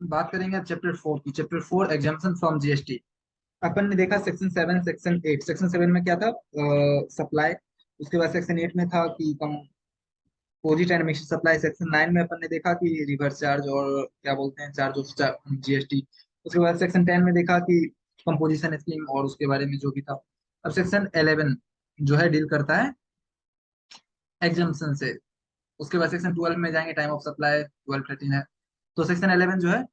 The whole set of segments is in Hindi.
बात करेंगे अब चैप्टर 4 की। Chapter 4 exemption from GST. अपन ने देखा सेक्शन 7, सेक्शन 8। सेक्शन 7 में क्या था? सप्लाई। उसके बाद सेक्शन 8 में था कि composite and mixed supply. Section 9 में अपन ने देखा कि रिवर्स चार्ज और क्या बोलते हैं, चार्ज ऑफ जीएसटी। उसके बाद सेक्शन 10 में देखा कि कंपोजिशन स्कीम और उसके बारे में जो भी था। अब सेक्शन 11 जो है डील करता है एग्जाम्पशन से। उसके बाद सेक्शन 12 में जाएंगे, टाइम ऑफ सप्लाई 12-13 है। तो सेक्शन 11 जो है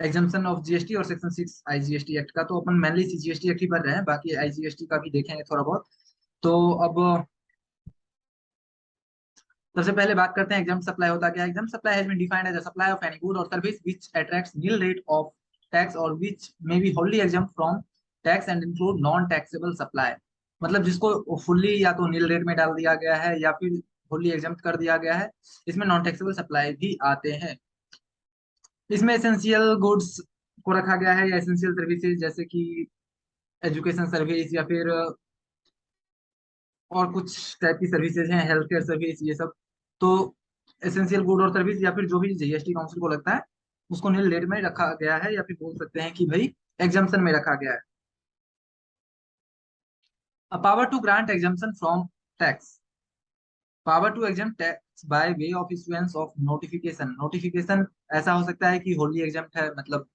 एग्जाम्पशन ऑफ जीएसटी, और सेक्शन 6 आईजीएसटी एक्ट का। तो अपन मेनली जीएसटी एक्ट ही पढ़ रहे हैं, बाकी आईजीएसटी का भी देखेंगे थोड़ा बहुत। तो अब सबसे पहले बात करते हैं एग्जाम सप्लाई होता क्या है। Exempt supply has been defined as a supply of any good और service which attracts nil rate of tax और which may be wholly exempt from tax and include non taxable supply. मतलब जिसको फुल्ली या तो नील रेट में डाल दिया गया है या फिर होली एग्जाम कर दिया गया है। इसमें नॉन टैक्सेबल सप्लाई भी आते हैं। इसमें एसेंशियल गुड्स को रखा गया है या एसेंशियल सर्विसेज, जैसे कि एजुकेशन सर्विस या फिर और कुछ टाइप की सर्विसेज हैं, हेल्थ केयर सर्विस, ये सब। तो एसेंशियल गुड और सर्विस या फिर जो भी जीएसटी काउंसिल को लगता है उसको नील रेट में रखा गया है, या फिर बोल सकते हैं कि भाई एग्जाम्पशन में रखा गया है। A power to grant exemption from tax. Power to exam tax by way of issuance of notification. Notification ऐसा हो सकता है कि होली एग्जाम्प्ट है, मतलब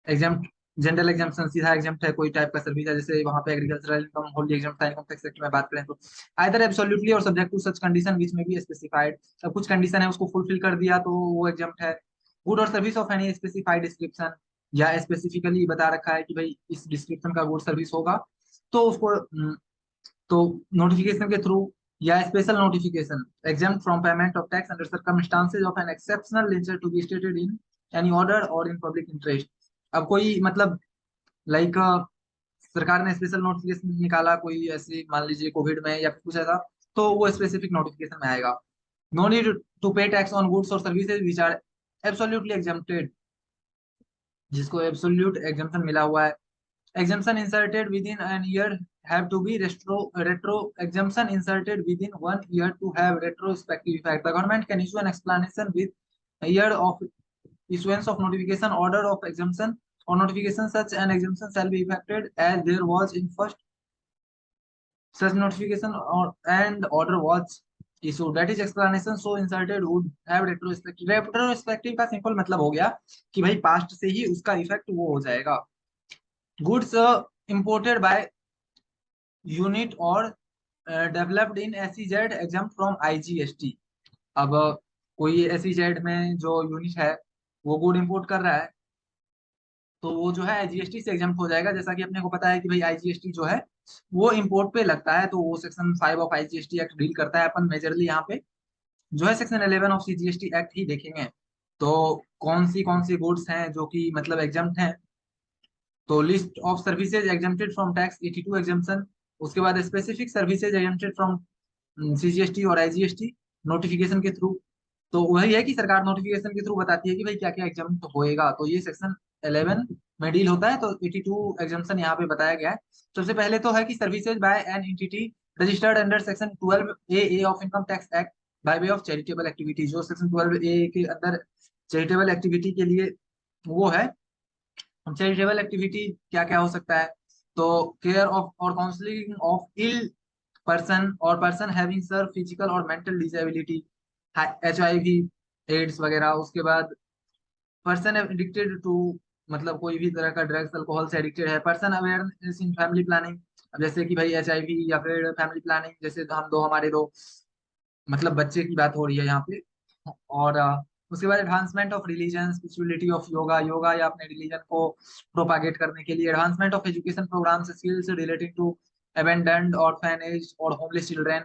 एग्जाम्प्ट जनरल एग्जाम्पशन सीधा एग्जाम्प्ट है, कोई टाइप का सर्विस है, जैसे वहां पे एग्रीकल्चरल इनकम होली एग्जाम्प्ट था। इनकम टैक्स एक्ट में बात करें तो आइदर एब्सोल्युटली और subject to such condition which में बी स्पेसिफाइड। अब कुछ कंडीशन है उसको फुलफिल कर दिया तो वो एग्जाम्प्ट है। गुड और service of any specified description, या स्पेसिफिकली बता रखा है कि भाई इस डिस्क्रिप्शन का गुड सर्विस होगा तो उसको तो नोटिफिकेशन के थ्रू या special notification exempt from payment of tax under circumstances of an exceptional nature to be stated in any order or in public interest। अब कोई मतलब लाइक सरकार ने स्पेशल नोटिफिकेशन निकाला कोई ऐसी, मान लीजिए कोविड में या फिर कुछ ऐसा, तो वो स्पेसिफिक नोटिफिकेशन में आएगा। No need to pay tax on goods और services which are absolutely exempted, जिसको एब्सोल्यूट एग्जेम्पशन मिला हुआ है। exemption inserted within an year have to be retro exemption inserted within 1 year to have retrospective effect. The government can issue an explanation with a year of issuance of notification order of exemption or notification. Such an exemption shall be effected as there was in first such notification or and order was issued, that is explanation so inserted would have retrospective। retrospective का सिंपल मतलब हो गया कि भाई पास्ट से ही उसका इफेक्ट वो हो जाएगा। गुड्स imported by यूनिट और developed in SEZ exam from IGST. अब कोई एसईजेड में जो यूनिट है वो गुड इंपोर्ट कर रहा है तो वो जो है आईजीएसटी से एग्जाम हो जाएगा। जैसा कि अपने को पता है कि भाई आईजीएसटी जो है वो इंपोर्ट पे लगता है, तो वो section 5 of IGST act deal करता है। अपन मेजरली यहाँ पे जो है सेक्शन 11 ऑफ सीजीएसटी एक्ट ही देखेंगे। तो कौन सी गुड्स हैं जो कि मतलब एग्जाम्प्ट हैं। तो list of services exempted from tax 82 exemption. उसके बाद specific services exempted from CGST और आईजीएसटी नोटिफिकेशन के थ्रू। तो वही है कि सरकार नोटिफिकेशन के थ्रू बताती है कि भाई क्या क्या एग्जाम होएगा। तो ये सेक्शन 11 में डील होता है। तो 82 एग्जाम्पशन यहाँ पे बताया गया है। सबसे पहले तो है कि services by an entity registered under section 12A of income tax act by way of charitable activity. जो सेक्शन 12A के अंदर चैरिटेबल एक्टिविटी के लिए वो है। चैरिटेबल एक्टिविटी क्या क्या हो सकता है? तो केयर ऑफ और काउंसलिंग ऑफ इल पर्सन और पर्सन हैविंग सर फिजिकल और मेंटल डिसेबिलिटी, HIV एड्स वगैरह। उसके बाद पर्सन एडिक्टेड टू, मतलब कोई भी तरह का ड्रग्स अल्कोहल से एडिक्टेड है। Person awareness in family planning, अब जैसे कि भाई HIV या फिर फैमिली प्लानिंग, जैसे हमारे दो मतलब बच्चे की बात हो रही है यहाँ पे। और उसके बाद advancement of religion spirituality of yoga, yoga या अपने रिलीजन को प्रोपागेट करने के लिए। Advancement of education programs skills relating to abandoned orphanage और होमलेस चिल्ड्रेन,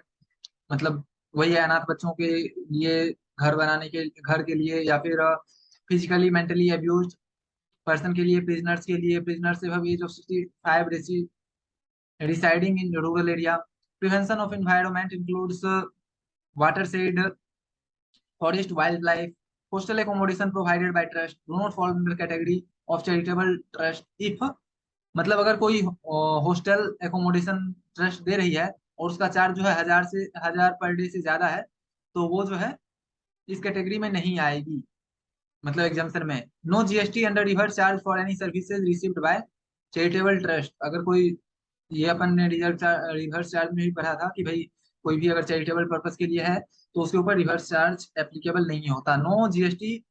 मतलब वही है अनाथ बच्चों के लिए घर बनाने के, घर के लिए, या फिर फिजिकली मेंटली अब्यूज पर्सन के लिए, प्रिजनर्स के लिए, प्रिजनर्स से as of 65 residing in rural area। Prevention of environment includes watershed, forest, wildlife। Hostel accommodation provided by trust do not fall under category of charitable trust if, मतलब अगर कोई हॉस्टल एकोमोडेशन ट्रस्ट दे रही है और उसका चार्ज जो है 1000 पर डे से ज्यादा है तो वो जो है इस कैटेगरी में नहीं आएगी। मतलब एग्जाम्पशन में no GST under reverse charge for any services received by charitable trust. अगर कोई, ये अपन ने रिवर्स चार्ज में भी पढ़ा था कि भाई कोई भी अगर चैरिटेबल पर्पस के लिए है तो उसके ऊपर रिवर्स चार्ज एप्लीकेबल नहीं होता। नो जीएसटी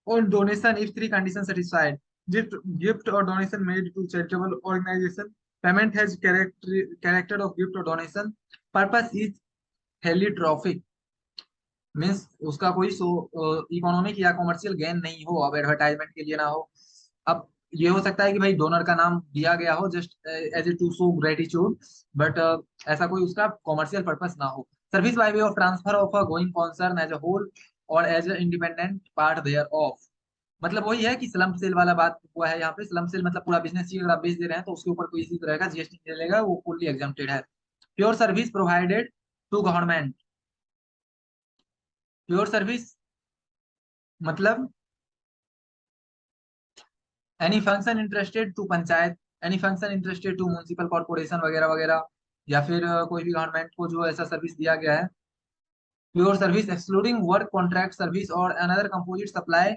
और donation if three condition satisfied, gift gift और donation made to charitable organization, payment has character of gift और donation, purpose is philanthropic, means उसका कोई सो इकोनॉमिक या कॉमर्शियल गेन नहीं हो, अब एडवर्टाइजमेंट के लिए ना हो। अब ये हो सकता है कि भाई डोनर का नाम दिया गया हो just as a to show gratitude, but ऐसा कोई उसका कॉमर्शियल पर्पस ना हो। Service by way of transfer of a going concern as a whole और as a independent part thereof. मतलब वही है कि स्लम सेल वाला बात हुआ है यहाँ पे। स्लम सेल मतलब पूरा बिजनेस ही अगर आप बेच दे रहे हैं तो उसके ऊपर कोई इसी तरह का जीएसटी नहीं लगेगा, वो फुल्ली एग्जेम्प्टेड है। Pure service provided to government. Pure service मतलब any function interested to panchayat, any function interested to municipal corporation वगैरह वगैरह, या फिर कोई भी गवर्नमेंट को जो ऐसा सर्विस दिया गया है। Pure service excluding work contract service और another composite supply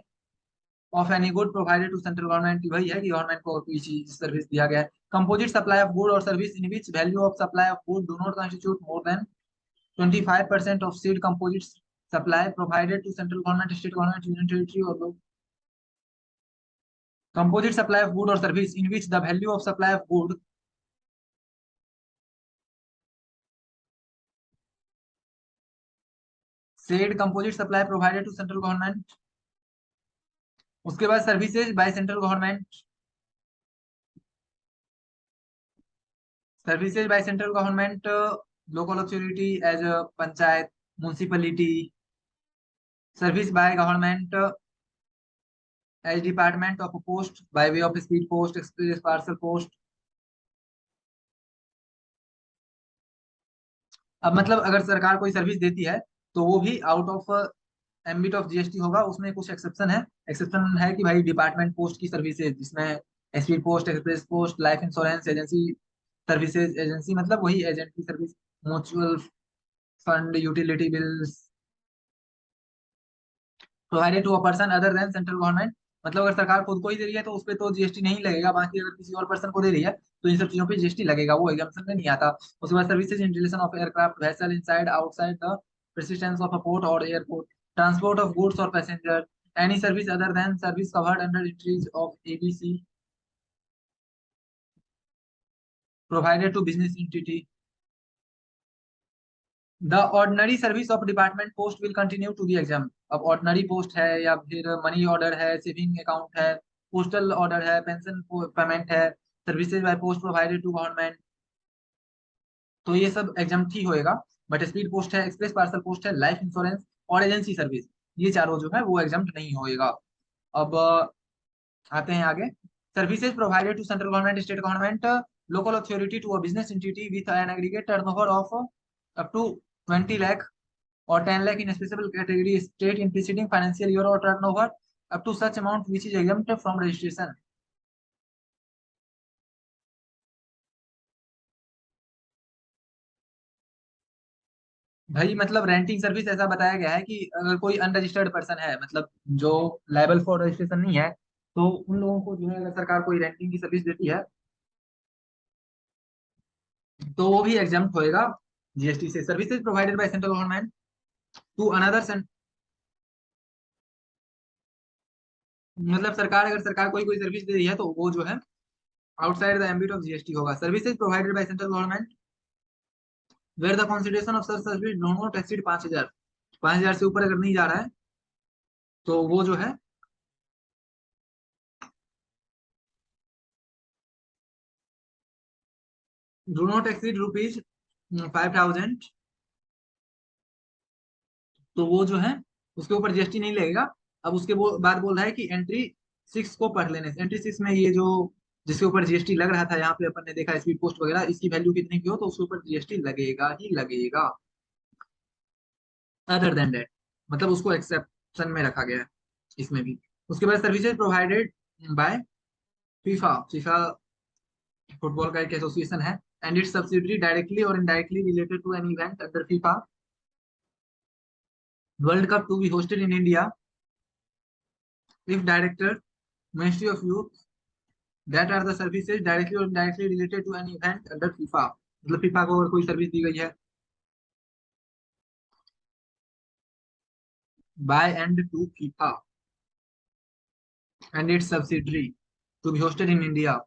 of any good provided to central government. की वही है कि गवर्नमेंट को कोई चीज सर्विस दिया गया है। कंपोजिट सप्लाई ऑफ गुड और service in which value of supply of good do not constitute more than 25% of said composite supply provided to central government, state government, union territory और composite supply of good or service in which the value of supply of good said composite supply provided to central government। उसके बाद services by central government, services by central government local authority as panchayat municipality, service by government as department of post by way of speed post, express parcel post. अब मतलब अगर सरकार कोई सर्विस देती है तो वो भी out of ambit of GST होगा। उसमें कुछ एक्सेप्शन है। एक्सेप्शन है कि भाई डिपार्टमेंट पोस्ट की सर्विसेज जिसमें speed post, express post, life insurance agency services, agency मतलब वही एजेंट की service, mutual fund, utility bills provided to a person other than central government. मतलब अगर सरकार खुद को ही दे रही है तो उस पर तो जीएसटी नहीं लगेगा, बाकी अगर किसी और पर्सन को दे रही है तो इन सब चीजों पे जीएसटी लगेगा, वो एग्जाम्पशन में नहीं आता। उसके बाद services in relation of aircraft vessel inside outside the presence of a port और एयरपोर्ट, ट्रांसपोर्ट ऑफ गुड्स और passenger, any service other than service covered under entries of ABC provided to business entity. The ordinary service of department post will continue to be exam. अब ऑर्डिनरी पोस्ट है या फिर मनी ऑर्डर है, सेविंग अकाउंट है, पोस्टल ऑर्डर है, पेंशन पेमेंट है, services by post provided to government, तो ये सब एग्जाम ही होएगा। बट स्पीड पोस्ट है, एक्सप्रेस पार्सल पोस्ट है, लाइफ इंश्योरेंस और एजेंसी सर्विस, ये चारों जो है वो एग्जाम नहीं होएगा। अब आते हैं आगे। Services provided to central government, state government, local authority to a business entity with an aggregate turnover of up to 20 lakh or 10 lakh in a specific category state in preceding financial year or turnover up to such amount which is exempt from registration। भाई मतलब रेंटिंग सर्विस ऐसा बताया गया है कि अगर कोई अनरजिस्टर्ड पर्सन है, मतलब जो लायबल फॉर रजिस्ट्रेशन नहीं है, तो उन लोगों को जो है अगर सरकार कोई रेंटिंग की सर्विस देती है तो वो भी एग्जाम्प्ट होएगा जीएसटी से। Services provided by central government to another, मतलब सरकार, अगर सरकार कोई कोई सर्विस दे रही है तो वो जो है outside the ambit of GST होगा। Services provided by central government where the consideration of such service do not exceed 5,000, 5,000 से ऊपर अगर नहीं जा रहा है तो वो जो है डो नॉट एक्सीड रुपीज 5,000, तो वो जो है उसके ऊपर जीएसटी नहीं लगेगा। अब उसके बाद बोल रहा है कि एंट्री 6 को पढ़ लेने से, एंट्री 6 में ये जो जिसके ऊपर जीएसटी लग रहा था यहाँ पे अपन ने देखा स्पीड पोस्ट वगैरह, इसकी वैल्यू कितनी की हो तो उसके ऊपर जीएसटी लगेगा ही लगेगा। अदर देन दैट मतलब उसको एक्सेप्शन में रखा गया है इसमें भी। उसके बाद services provided by FIFA, FIFA football का एक एसोसिएशन है, एंड इट्स सब्सिडरी डायरेक्टली और indirectly related to any event under FIFA, world cup to be hosted in India if director ministry of youth that are the services directly और indirectly related to any event under FIFA, मतलब फीफा को अगर कोई सर्विस दी गई है by and to FIFA and its subsidiary to be hosted in India.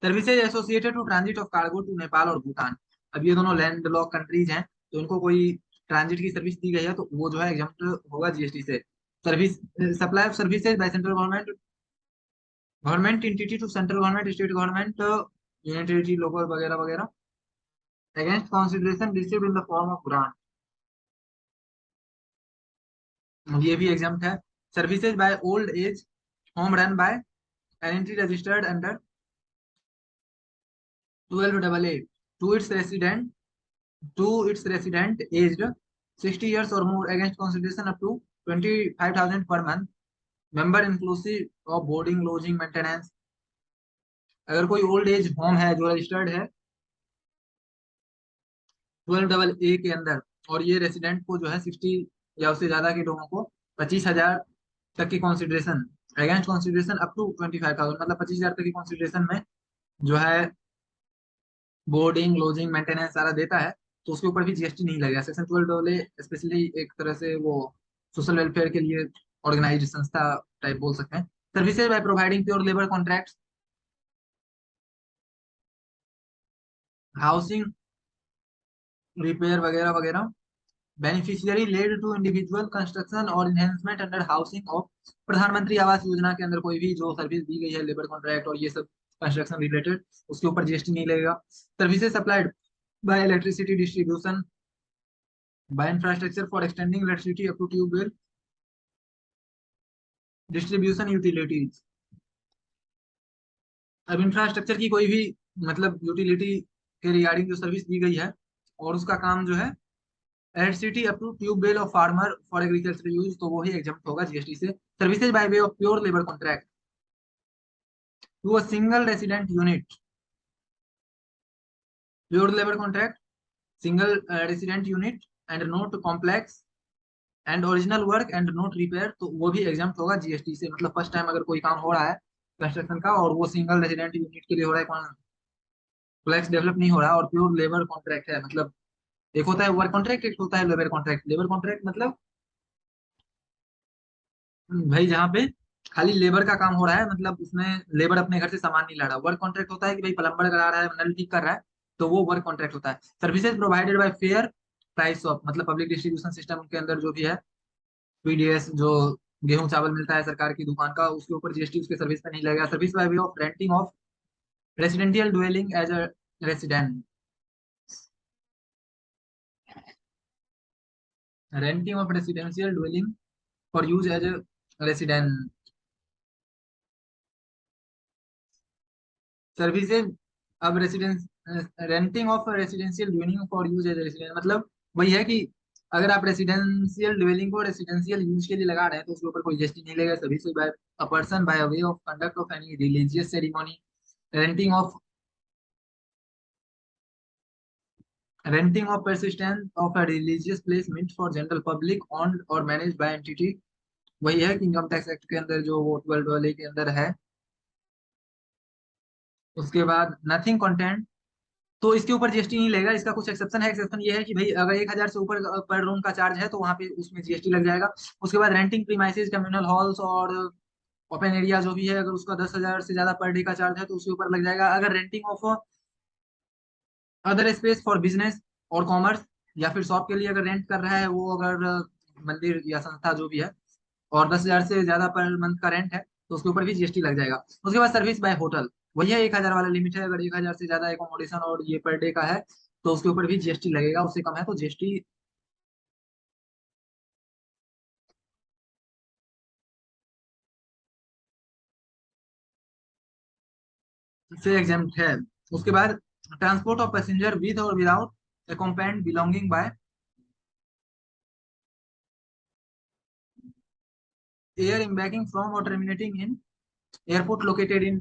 Services associated to transit of cargo to Nepal और भूटान। अब ये दोनों लैंड लॉक कंट्रीज हैं, तो इनको कोई ट्रांजिट की सर्विस दी गई है तो वो जो है एग्जम्प्ट होगा जीएसटी से। Service supply of services by central government government entity to central government state government union territory local वगैरह वगैरह against consideration received in the form of grant, ये भी एग्जाम्प्ट है। Services by old age home run by NNT registered under 12 AA to its resident aged 60 years or more against consideration up to 25,000 per month, member inclusive of boarding lodging maintenance। अगर कोई ओल्ड एज होम है जो रजिस्टर्ड है 12 AA के अंदर और ये रेसिडेंट को जो है 60 या उससे ज्यादा के लोगों को 25,000 तक की consideration against consideration up to 25,000, मतलब 25,000 तक की कंसिडरेशन में जो है बोर्डिंग लॉजिंग मेंटेनेंस सारा देता है, तो उसके ऊपर भी जीएसटी नहीं लगेगा। सेक्शन 12 स्पेशली एक तरह से वो सोशल वेलफेयर के लिए ऑर्गेनाइज्ड संस्था टाइप बोल सकते हैं। Services by providing pure labour contracts housing repair वगैरह वगैरह beneficiary led to individual construction और enhancement under housing of Pradhan Mantri Awas योजना के अंदर कोई भी जो सर्विस दी गई है लेबर कॉन्ट्रैक्ट और ये सब कंस्ट्रक्शन रिलेटेड, उसके ऊपर जीएसटी नहीं लगेगा। Services supplied by electricity distribution by infrastructure for extending electricity up to tubewell distribution utilities. अब इंफ्रास्ट्रक्चर की कोई भी मतलब यूटिलिटी के रिगार्डिंग जो सर्विस दी गई है और उसका काम जो है electricity up to tubewell of farmer for agriculture use, तो वो ही एग्जम्प्ट होगा जीएसटी से। Services by way of pure labour contract to a single resident unit, pure labour contract single resident unit and not complex and original work and not repair, तो वो भी एग्जाम्प्ट होगा जीएसटी से। मतलब फर्स्ट टाइम अगर कोई काम हो रहा है कंस्ट्रक्शन का और वो सिंगल रेजिडेंट यूनिट के लिए हो रहा है, कॉम्प्लेक्स डेवलप नहीं हो रहा है और प्योर लेबर कॉन्ट्रैक्ट है, मतलब एक होता है वर्क कॉन्ट्रैक्ट एक होता है लेबर कॉन्ट्रैक्ट। लेबर कॉन्ट्रैक्ट मतलब भाई जहाँ पे खाली लेबर का काम हो रहा है, मतलब उसमें लेबर अपने घर से सामान नहीं ला रहा। वर्क कॉन्ट्रैक्ट होता है कि भाई प्लम्बर करा रहा है नल ठीक कर रहा है, तो वो वर्क कॉन्ट्रैक्ट होता है। Services provided bye fair price of, मतलब पब्लिक डिस्ट्रीब्यूशन सिस्टम के अंदर जो भी है पीडीएस, जो गेहूं चावल मिलता है सरकार की दुकान का, उसके ऊपर जीएसटी उसके सर्विस पे नहीं लगेगा। Service by way of renting of residential dwelling as a resident, renting of residential dwelling for use as a resident. Services अब residence renting of residential dwelling for use as resident, मतलब वही है कि अगर आप रेसिडेंशियल ड्वेलिंग को रेसिडेंशियल यूज के लिए लगा रहे हैं तो उसके ऊपर कोई जीएसटी नहीं लगेगा। Services bye a person by way of conduct of any religious ceremony, renting of persistence of a religious place meant for general public owned or managed by entity, वही है कि इनकम टैक्स एक्ट के अंदर जो वो 12 के अंदर है। उसके बाद नथिंग कंटेंट, तो इसके ऊपर जीएसटी नहीं लगेगा। इसका कुछ एक्सेप्शन है, एक्सेप्शन ये है कि भाई अगर 1,000 से ऊपर पर रूम का चार्ज है तो वहां पे उसमें जीएसटी लग जाएगा। उसके बाद रेंटिंग प्रीमाइसेस कम्युनल हॉल्स और ओपन एरिया जो भी है, अगर उसका 10,000 से ज्यादा पर डे का चार्ज है तो उसके ऊपर लग जाएगा। अगर renting of other space for business और कॉमर्स, या फिर शॉप के लिए अगर रेंट कर रहा है वो, अगर मंदिर या संस्था जो भी है और 10,000 से ज्यादा पर मंथ का रेंट है तो उसके ऊपर भी जीएसटी लग जाएगा। उसके बाद सर्विस बाय होटल, वही है 1,000 वाला लिमिट है। अगर 1,000 से ज्यादा एकोमोडेशन और ये पर डे का है तो उसके ऊपर भी जीएसटी लगेगा, उससे कम है तो जीएसटी से एग्जेम्प्ट है। उसके बाद ट्रांसपोर्ट ऑफ पैसेंजर विद और without accompanied belonging by air embarking from और terminating in airport located in,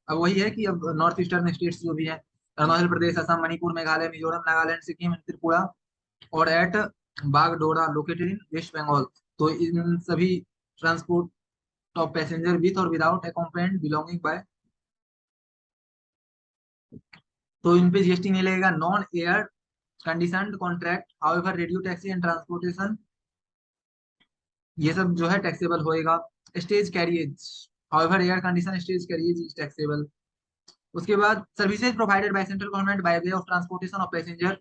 अब वही है कि अब नॉर्थ ईस्टर्न स्टेट्स जो भी है अरुणाचल प्रदेश, असम, मणिपुर, मेघालय, मिजोरम, नागालैंड, सिक्किम, त्रिपुरा, और at Bagdogra located in West Bengal. तो इन सभी ट्रांसपोर्ट ऑफ पैसेंजर विथ और विदाउट अकॉम्पेंड बिलोंगिंग बाय, तो इन पे जीएसटी नहीं लगेगा। Non air conditioned contract however radio taxi and transportation, ये सब जो है टैक्सेबल होएगा। Stage carriage however air condition stage carriage is taxable. उसके बाद services provided by central government by way of transportation of passenger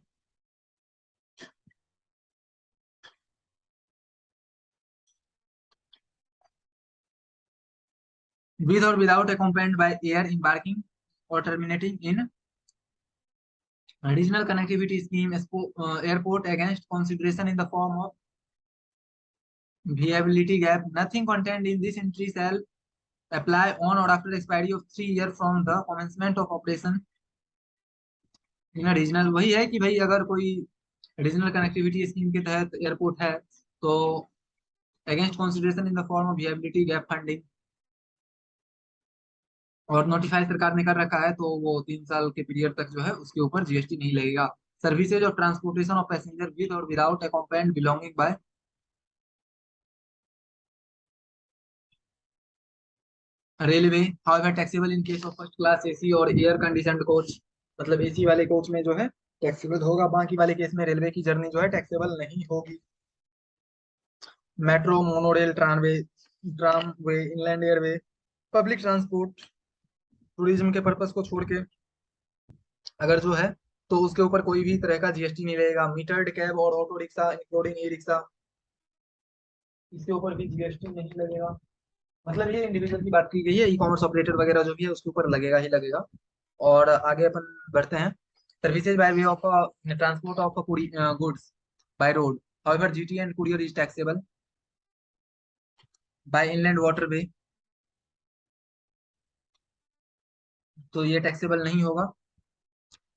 with or without accompanied by air embarking or terminating in regional connectivity scheme airport against consideration in the form of viability gap. Nothing contained in this entry shall apply on or after expiry of 3 years from the commencement of operation in regional. वही है कि भाई अगर कोई रीजनल कनेक्टिविटी स्कीम के तहत एयरपोर्ट है तो against consideration in the form of viability gap funding और नोटिफाई सरकार ने कर रखा है, तो वो 3 साल के पीरियड तक जो है उसके ऊपर जीएसटी नहीं लगेगा। Services of transportation of passenger with और without accompanied belonging by railway however taxable in case of first class AC और एयर कंडीशनड कोच। मतलब एसी वाले कोच में जो है टैक्सेबल होगा, बाकी वाले केस में रेलवे की जर्नी जो है टैक्सेबल नहीं होगी। Metro, monorail, tramway, inland airway, public transport tourism के पर्पस को छोड़ के अगर जो है तो उसके ऊपर कोई भी तरह का जीएसटी नहीं रहेगा। मीटर्ड कैब और auto rickshaw including e rickshaw, इसके ऊपर भी जीएसटी नहीं लगेगा। मतलब ये इंडिविजुअल की बात की गई है, ई कॉमर्स ऑपरेटर वगैरह जो भी है उसके ऊपर लगेगा ही लगेगा। और आगे अपन बढ़ते हैं। Services by way of transport of goods by road however GT and courier is taxable by inland waterway, तो ये टैक्सेबल नहीं होगा।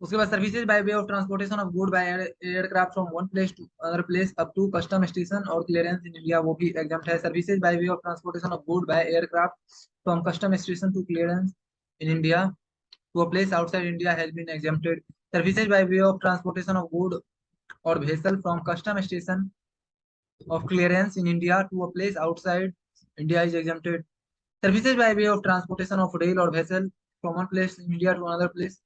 उसके बाद services by way of transportation of good by aircraft from one place to other place up to custom station और क्लियरेंस इन इंडिया, वो भी एग्जाम्प्ट है। Services by way of transportation of good by aircraft from custom station to clearance in India to a place outside India has been exempted. Services by way of transportation of good और vessel from custom station of clearance in India to a place outside India is exempted. Services by way of transportation of rail or vessel from one place in India to another place,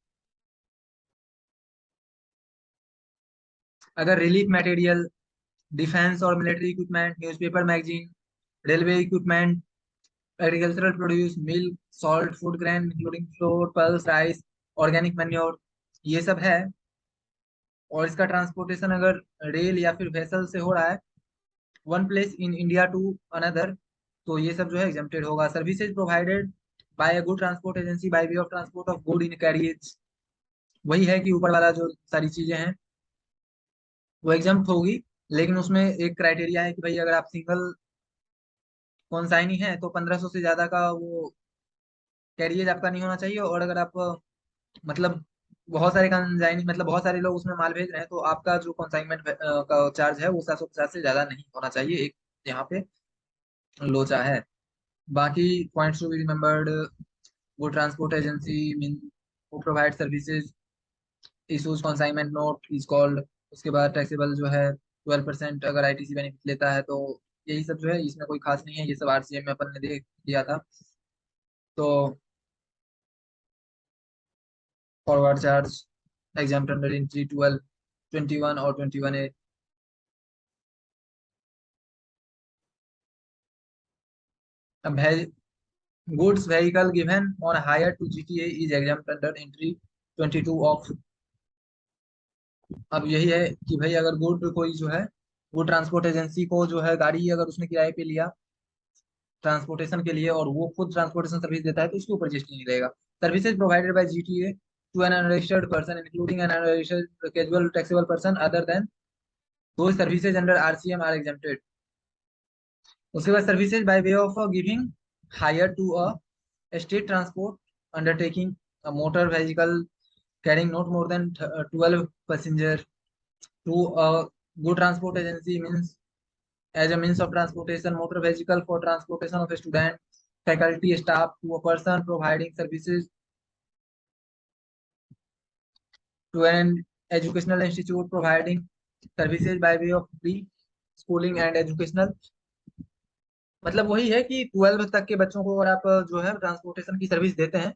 अगर रिलीफ मटेरियल, डिफेंस और military equipment, newspaper, magazine, railway equipment, agricultural produce, milk, salt, food grain including floor, pulse, rice, organic manure, ये सब है। और इसका ट्रांसपोर्टेशन अगर रेल या फिर वेसल से हो रहा है one place in India to another, तो ये सब जो है एग्जेम्प्टेड होगा। Services provided by a good transport agency by way of transport of good in carriage, वही है कि ऊपर वाला जो सारी चीजें हैं वो एग्जाम्प्ट होगी। लेकिन उसमें एक क्राइटेरिया है कि भाई अगर आप सिंगल कॉन्साइनी है तो 1500 से ज्यादा का वो कैरियज आपका नहीं होना चाहिए। और अगर आप मतलब बहुत सारे कंसाइनी मतलब बहुत सारे लोग उसमें माल भेज रहे हैं तो आपका जो कंसाइनमेंट का चार्ज है वो 750 से ज्यादा नहीं होना चाहिए, एक यहाँ पे लोचा है। बाकी पॉइंट्स टू बी रिमेम्बर्ड, वो ट्रांसपोर्ट एजेंसी मीन वो provide services issues consignment note is called. उसके बाद टैक्सेबल जो है 12% अगर आईटीसी बेनिफिट लेता है, तो यही सब जो है इसमें कोई खास नहीं है, ये सब आरसीएम में अपन ने देख लिया था। तो forward charge exempt under entry 12, 21 और 21A। अब है goods vehicle given on hire to GTA is exempt under entry 22 of. अब यही है कि भाई अगर गुड कोई जो है वो ट्रांसपोर्ट एजेंसी को जो है गाड़ी अगर उसने किराए पे लिया ट्रांसपोर्टेशन के लिए और वो खुद ट्रांसपोर्टेशन सर्विस देता है तो उसके ऊपर जीएसटी नहीं लगेगा। Services provided by GTA to an unregistered person including an unregistered casual taxable person other than दो services under RCM are exempted. उसके बाद services by way of giving hire to a state transport undertaking a motor vehicle carrying not more than 12 passenger to a good transport agency means as a means of transportation motor vehicle for transportation of a student, faculty, staff to a person providing services to an educational institute providing services by way of pre schooling and educational, मतलब वही है कि 12 तक के बच्चों को अगर आप जो है ट्रांसपोर्टेशन की सर्विस देते हैं,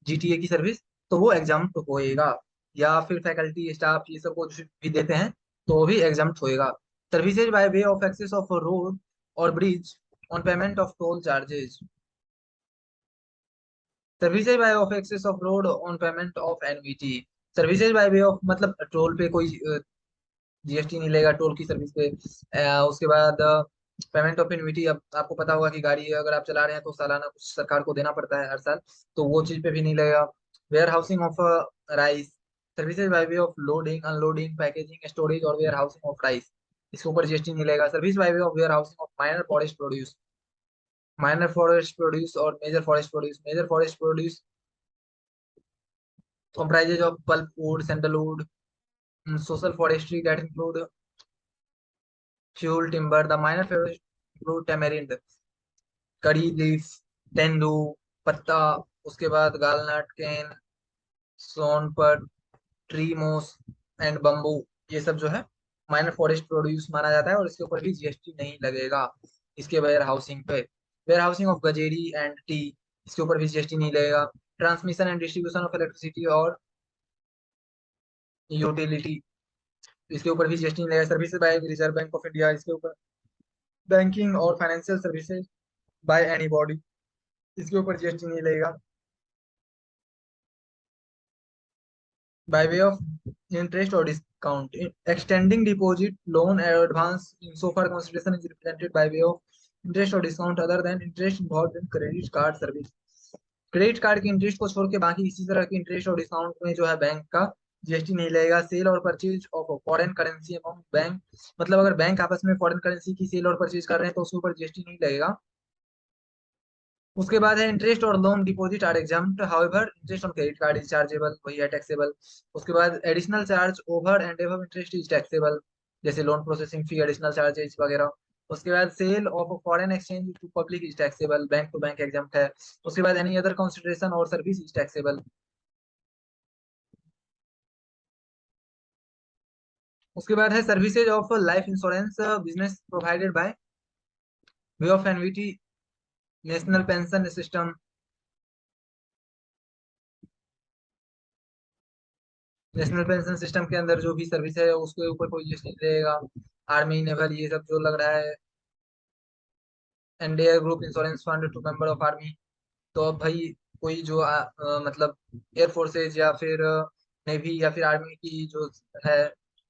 जीटीए की सर्विस, तो वो एग्जाम होएगा। या फिर फैकल्टी स्टाफ ये सब को जो भी देते हैं तो वो भी एग्जाम होएगा। Services by way of access of road और bridge on payment of toll charges. Services by of access of road on payment of एनवीटी। सर्विसेज बाय वे ऑफ मतलब टोल पे कोई जीएसटी नहीं लेगा टोल की सर्विस पे। उसके बाद पेमेंट ऑफ एनवीटी, अब आपको पता होगा कि गाड़ी अगर आप चला रहे हैं तो सालाना कुछ सरकार को देना पड़ता है हर साल, तो वो चीज पे भी नहीं लगेगा। Warehousing of rice. Services by way of loading unloading packaging storage और वेयर हाउसिंग ऑफ राइस, इसके ऊपर जीएसटी नहीं लगेगा। Service by way of warehousing of minor forest produce. Minor forest produce और major forest produce. Major forest produce comprises of pulpwood, sandalwood, social forestry that include fuel timber. The minor forest include tamarind, कड़ी लीफ, तेंदू पत्ता, उसके बाद गालनट, केन, सोनपट, ट्री मोस एंड बम्बू, ये सब जो है माइनर फॉरेस्ट प्रोड्यूस माना जाता है और इसके ऊपर भी जीएसटी नहीं लगेगा। इसके वेयर हाउसिंग पे, warehousing of jaggery and tea, इसके ऊपर भी जीएसटी नहीं लगेगा। Transmission and distribution of electricity और यूटिलिटी, इसके ऊपर भी जीएसटी नहीं लगेगा। Services by reserve bank of India, इसके ऊपर बैंकिंग और financial services by any body, इसके ऊपर जीएसटी नहीं लगेगा। by way of interest or discount. Extending deposit, loan, or advance in so far consideration is represented by way of interest or discount other than interest involved in credit card service. Credit card के इंटरेस्ट को छोड़ के बाकी इसी तरह के इंटरेस्ट और डिस्काउंट में जो है बैंक का जीएसटी नहीं लगेगा। सेल और purchase of foreign currency amount bank, मतलब अगर बैंक आपस में फॉरेन करेंसी की सेल और परचेज कर रहे हैं तो उसके ऊपर जीएसटी नहीं लगेगा। उसके बाद है इंटरेस्ट और loan deposit are exempt, however interest on credit card is chargeable, वही है टैक्सेबल। उसके बाद additional charge over and above interest is taxable, जैसे loan processing fee, additional charges वगैरह। उसके बाद sale of foreign exchange to public is taxable, bank to bank exempt है। उसके बाद एनी अदर कंसिडरेशन और सर्विस इज टैक्सेबल। उसके बाद है services of life insurance business provided by way of NVT national pension system. National pension system के अंदर जो भी सर्विस है उसके ऊपर कोई जीएसटी नहीं रहेगा। आर्मी नेवल ये सब जो लग रहा है, NDA group insurance fund to member of army, तो अब भाई कोई जो मतलब एयरफोर्सेज या फिर नेवी या फिर आर्मी की जो है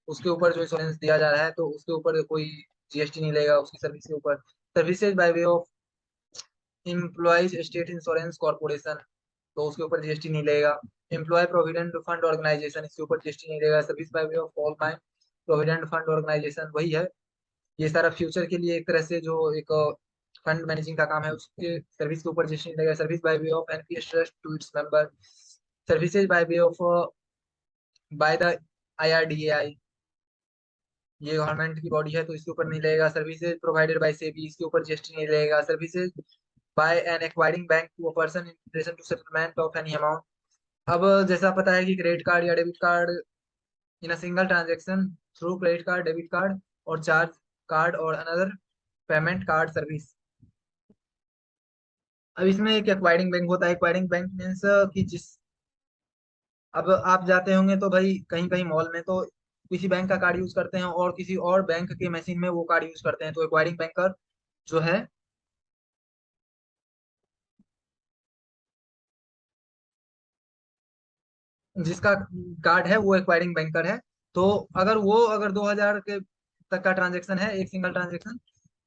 उसके ऊपर जो इंश्योरेंस दिया जा रहा है तो उसके ऊपर कोई जीएसटी नहीं लगेगा उसकी सर्विस के ऊपर। Services by way of employees state insurance corporation, तो उसके ऊपर जीएसटी नहीं लगेगा। एम्प्लॉय प्रोविडेंट फंड ऑर्गेनाइजेशन, इसके ऊपर जीएसटी नहीं लगेगा। Service by way of all time provident fund organisation, वही है ये सारा फ्यूचर के लिए एक तरह से जो एक फंड मैनेजिंग का काम है उसके सर्विस के ऊपर जीएसटी नहीं लगेगा। Service by way of NPS trust to its member. Services by way of by the IRDAI, ये गवर्नमेंट की बॉडी है तो इसके ऊपर नहीं लगेगा। सर्विसेज प्रोवाइडेड बाय सेबी, इसके ऊपर जीएसटी नहीं लगेगा। Services by an acquiring bank to a person in relation to settlement of any amount. अब जैसा पता है कि क्रेडिट कार्ड या debit card in a single transaction through credit card, debit card और चार्ज कार्ड और अनदर पेमेंट कार्ड सर्विस। अब इसमें एक एक्वायरिंग बैंक होता है। एक्वायरिंग बैंक मीन्स कि जिस, अब आप जाते होंगे तो भाई कहीं कहीं मॉल में तो किसी बैंक का कार्ड यूज करते हैं और किसी और बैंक के मशीन में वो कार्ड यूज करते हैं, तो एक्वायरिंग बैंकर जो है जिसका कार्ड है वो एक्वायरिंग बैंकर है। तो अगर 2000 के तक का ट्रांजेक्शन है, एक सिंगल ट्रांजेक्शन,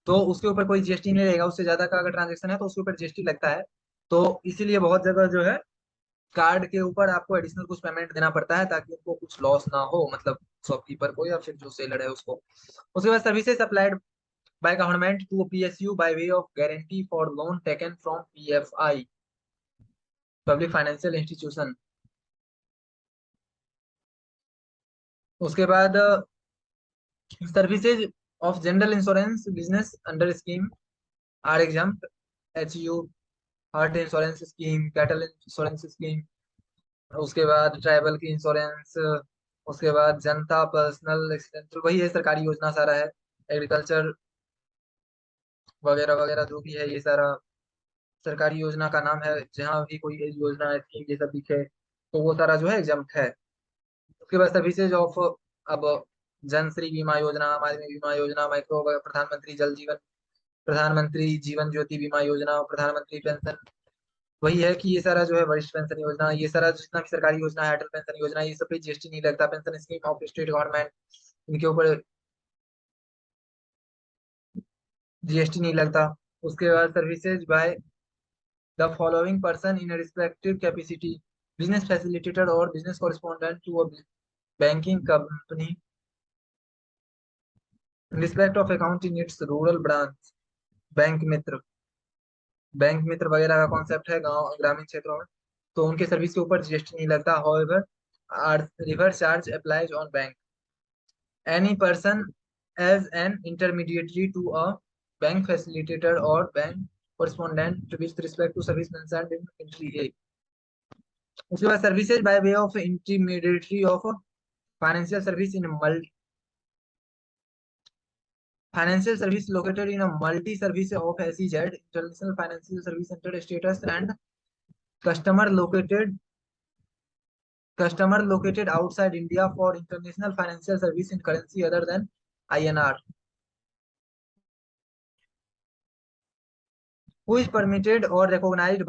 तो उसके ऊपर कोई जीएसटी नहीं रहेगा। उससे ज्यादा का अगर ट्रांजेक्शन है तो उसके ऊपर जीएसटी लगता है। तो इसीलिए बहुत जगह जो है कार्ड के ऊपर आपको एडिशनल कुछ पेमेंट देना पड़ता है ताकि उनको कुछ लॉस ना हो, मतलब शॉपकीपर को या फिर जो सेलर है उसको। उसके बाद services applied by government to PSU by way of guarantee for loan taken from PFI, public financial institution. उसके बाद services of general insurance business under scheme are exempt, HU, heart insurance scheme, cattle insurance scheme, उसके बाद ट्राइबल की इंश्योरेंस, उसके बाद जनता पर्सनल एक्सीडेंटल, वही है सरकारी योजना सारा है। एग्रीकल्चर वगैरह वगैरह जो भी है ये सारा सरकारी योजना का नाम है। जहाँ भी कोई योजना स्कीम ये सब दिखे तो वो सारा जो है एग्जाम्प्ट है। उसके बाद सर्विसेज ऑफ, अब जन श्री बीमा योजना, आम आदमी बीमा योजना, माइक्रो, प्रधानमंत्री जल जीवन, प्रधानमंत्री जीवन ज्योति बीमा योजना, प्रधानमंत्री पेंशन, वही है कि ये सारा जो है वरिष्ठ पेंशन योजना, ये सारा जितना भी सरकारी योजना है, अटल पेंशन योजना, ये सब पे जीएसटी नहीं लगता। Pension scheme of state government, इनके ऊपर जीएसटी नहीं लगता। उसके बाद services by the following person in respective capacity, business facilitator और business correspondent to a banking company in respect of account in its rural branch, bank मित्र, बैंक मित्र वगैरह का कॉन्सेप्ट है गांव ग्रामीण क्षेत्रों में, तो उनके सर्विस के ऊपर जीएसटी नहीं लगता। However reverse charge applies on bank any person as an intermediary to a bank facilitator or bank correspondent with respect to service mentioned in entry A. उसके बाद services by way of intermediary of financial service in multi financial service located in a multi-service of SEZ, International Financial Service Center status, and customer located customer located outside India for international financial service in currency other than INR, who is permitted or recognized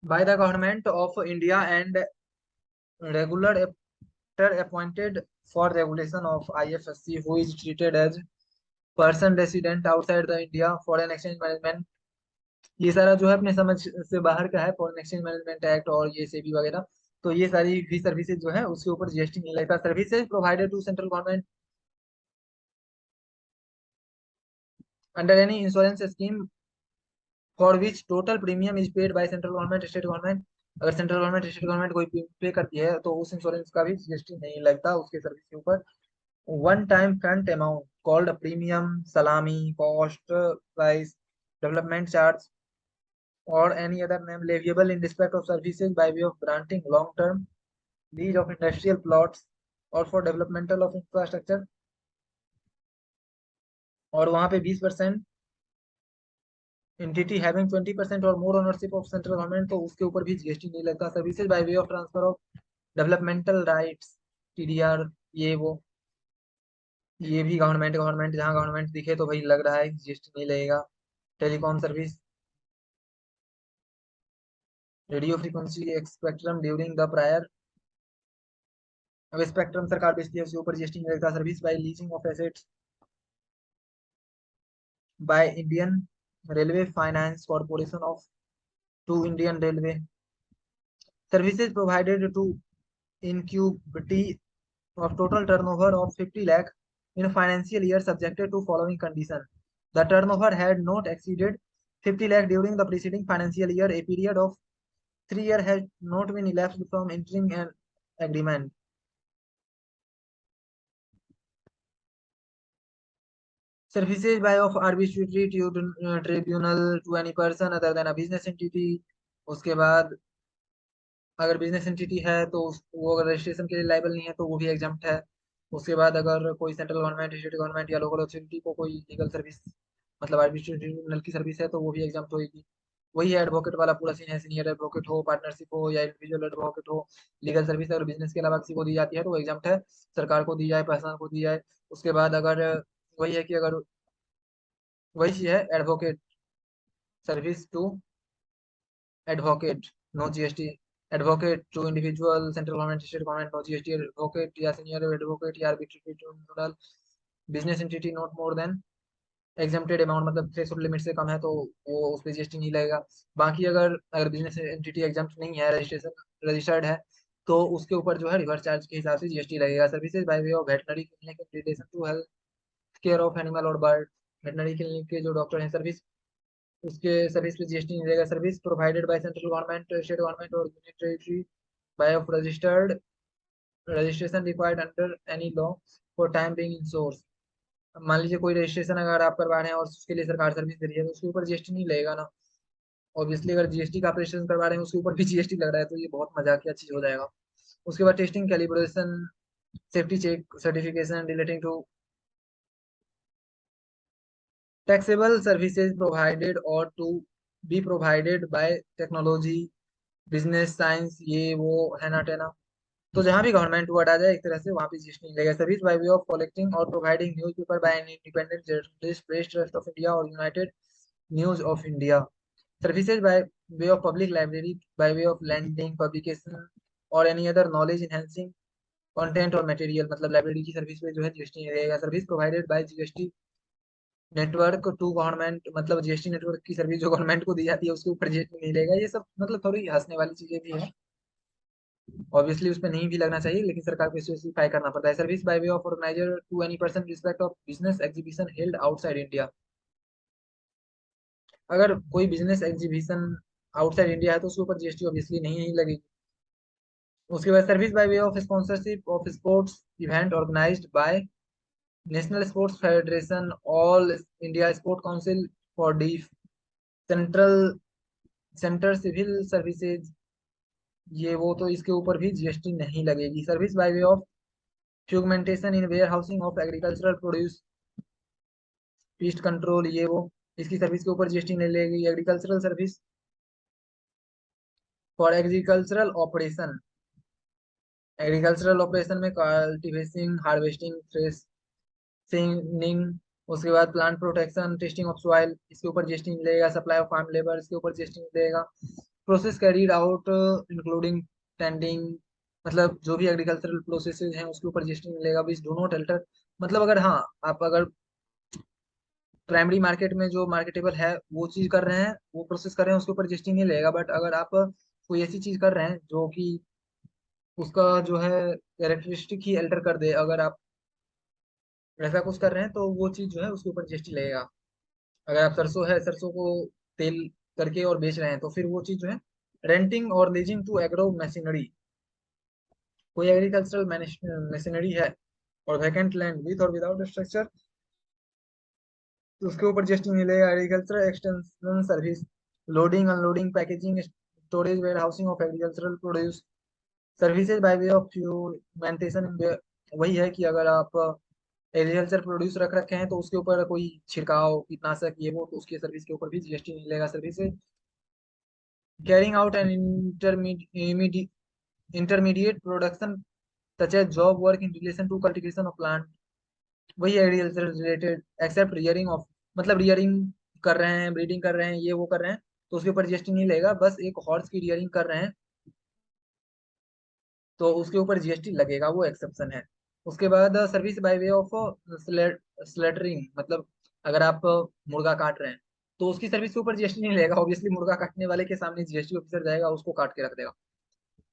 by the government of India and regular actor appointed for regulation of IFSC, who is treated as person resident outside the India, foreign exchange management, ये सारा जो है अपने समझ से बाहर का है, फॉरेन एक्सचेंज मैनेजमेंट एक्ट और ये सेबी वगैरह। तो ये सारी भी सर्विसेज जो है उसके ऊपर जीएसटी नहीं लगता। Services provided to central government under any insurance scheme for which total premium is paid by central government state government, अगर सेंट्रल गवर्नमेंट स्टेट गवर्नमेंट कोई पे करती है तो उस इंश्योरेंस का भी जीएसटी नहीं लगता उसके सर्विस के ऊपर। One time front amount called premium, सलामी, cost price, development charge or any other name leviable in respect of services by way of granting long term lease of industrial plots or for developmental of infrastructure, और वहां पे 20% entity having 20% or more ownership of central government, तो उसके ऊपर भी जीएसटी नहीं लगता। Services by way of transfer of developmental rights, TDR, ये वो, ये भी गवर्नमेंट गवर्नमेंट जहाँ गवर्नमेंट दिखे तो भाई लग रहा है जीएसटी नहीं लगेगा। Telecom service, radio frequency spectrum during the prior, अब स्पेक्ट्रम सरकार बेचती है उसके ऊपर जीएसटी नहीं लगता। Service by leasing of assets by Indian Railway Finance Corporation of to Indian Railway. Services provided to incubity of total turnover of 50 lakh in a financial year subjected to following condition. The turnover had not exceeded 50 lakh during the preceding financial year. A period of 3 years has not been elapsed from entering an agreement. Services by of arbitrary tribunal to any person other than a business entity. उसके बाद अगर बिजनेस एंटिटी है तो वो अगर रजिस्ट्रेशन के लिए लाइबल नहीं है तो वो भी एग्जाम्प्ट है। उसके बाद अगर कोई सेंट्रल गवर्नमेंट, स्टेट गवर्नमेंट या लोकल अथॉरिटी को कोई लीगल सर्विस मतलब एडमिनिस्ट्रेटिव की सर्विस है तो वो भी एग्जाम्प्ट होगी। वही है एडवोकेट वाला पूरा सीन है, सीनियर एडवोकेट हो, पार्टनरशिप हो या इंडिविजुअल एडवोकेट हो, लीगल सर्विस अगर बिजनेस के अलावा किसी को दी जाती है तो वो एग्जाम्प्ट है, सरकार को दी जाए, पर्सनल को दी जाए। उसके बाद अगर वही है कि अगर वही चीज है advocate service to advocate, no GST. Advocate to individual, central government, state government, no GST. Advocate या सीनियर एडवोकेट या arbitral tribunal, business entity not more than exempted amount, मतलब थ्रेशोल्ड लिमिट से कम है तो वो उस पर जीएसटी नहीं लगेगा। बाकी अगर अगर बिजनेस एंटिटी एग्जाम्प्ट नहीं है, रजिस्ट्रेशन रजिस्टर्ड है, तो उसके ऊपर जो है रिवर्स चार्ज के हिसाब से जीएसटी लगेगा। Services by way of veterinary clinic in relation to health care of animal और बर्ड, वेटनरी क्लिनिक के जो डॉक्टर हैं सर्विस, उसके सर्विस पे जीएसटी नहीं रहेगा। Service provided by central government, state government और union territory by of registered, registration required under any law for time being in source. मान लीजिए कोई रजिस्ट्रेशन अगर आप करवा रहे हैं और उसके लिए सरकार सर्विस दे रही है तो उसके ऊपर जीएसटी नहीं लगेगा ना। ऑब्वियसली अगर जीएसटी का ऑपरेशन करवा रहे हैं उसके ऊपर भी जीएसटी लग रहा है, तो ये बहुत मजाकिया चीज हो जाएगा। उसके बाद testing, calibration, safety check, certification relating to taxable services provided और to be provided by technology, business, science, ये वो है ना टेना। तो जहां भी गवर्नमेंट वर्ड आ जाए एक तरह से वहां पे जीएसटी नहीं लगेगा। Service by way of collecting और providing news paper by an independent journalist, press trust of India और united news of India. Services by way of public library by way of lending publication और any other knowledge enhancing content और मटेरियल, मतलब लाइब्रेरी की सर्विस पे जो है जीएसटी नहीं रहेगा। Service provided by GST network to government, मतलब जीएसटी नेटवर्क की सर्विस जो गवर्नमेंट को दी जाती है उसके ऊपर जीएसटी नहीं रहेगा। ये सब मतलब थोड़ी हंसने वाली चीजें भी है, ऑब्वियसली उस पर नहीं भी लगना चाहिए, लेकिन सरकार को स्पेसिफाई करना पड़ता है। Service by way of organiser to any person respect of business exhibition held outside India. अगर कोई बिजनेस एग्जीबिशन आउटसाइड इंडिया है तो उसके ऊपर जीएसटी ऑब्वियसली नहीं लगेगी। उसके बाद service by way of sponsorship of sports event organized by national sports federation, all India sport council for the, central center civil services, ये वो, तो इसके ऊपर भी जीएसटी नहीं लगेगी। Service by way of fumigation in warehousing of agricultural produce, pest control, ये वो, इसकी सर्विस के ऊपर जीएसटी नहीं लगेगी। Agricultural service for agricultural operation, agricultural operation में कल्टीवेटिंग, हार्वेस्टिंग, थ्रेसिंग, उसके बाद plant protection, testing of soil, इसके ऊपर जीएसटी मिलेगा। सप्लाई ऑफ फार्म लेबर, इसके ऊपर जीएसटी मिलेगा। Process carried out including tending, मतलब जो भी एग्रीकल्चरल प्रोसेसेस हैं उसके ऊपर जीएसटी मिलेगा। बीच डू नॉट अल्टर, मतलब अगर हाँ आप अगर प्राइमरी मार्केट में जो मार्केटेबल है वो चीज कर रहे हैं, वो प्रोसेस कर रहे हैं, उसके ऊपर जीएसटी नहीं लगेगा। बट अगर आप कोई ऐसी चीज कर रहे हैं जो कि उसका जो है कैरेक्टरिस्टिक ही अल्टर कर दे, अगर आप ऐसा कुछ कर रहे हैं तो वो चीज जो है उसके ऊपर जीएसटी लगेगा। अगर आप सरसों है, सरसों को तेल करके और बेच रहे हैं तो फिर वो चीज जो है, रेंटिंग और लीजिंग टू एग्रो मशीनरी, कोई एग्रीकल्चरल मशीनरी है और वैकेंट लैंड विथ और विदाउट स्ट्रक्चर, तो उसके ऊपर जीएसटी मिलेगा। Agricultural extension service, loading unloading packaging storage warehousing of agricultural produce, services by way of fumigation, वही है कि अगर आप एग्रीकल्चर प्रोड्यूस रख रखे हैं तो उसके ऊपर कोई छिड़काव कीटनाशक ये वो, तो उसके सर्विस के ऊपर भी जीएसटी मिलेगा। Services carrying out an intermediate production such as job work in relation to cultivation of plant, वही agriculture related except rearing of, मतलब रियरिंग कर रहे हैं, ब्रीडिंग कर रहे हैं, ये वो कर रहे हैं, तो उसके ऊपर जीएसटी नहीं लगेगा। बस एक हॉर्स की रियरिंग कर रहे हैं तो उसके ऊपर जीएसटी लगेगा, वो एक्सेप्शन है। उसके बाद सर्विस बाय वे ऑफ स्लेटरिंग, मतलब अगर आप मुर्गा काट रहे हैं तो उसकी सर्विस के ऊपर जीएसटी नहीं लगेगा। ऑब्वियसली मुर्गा काटने वाले के सामने जीएसटी ऑफिसर जाएगा, उसको काट के रख देगा,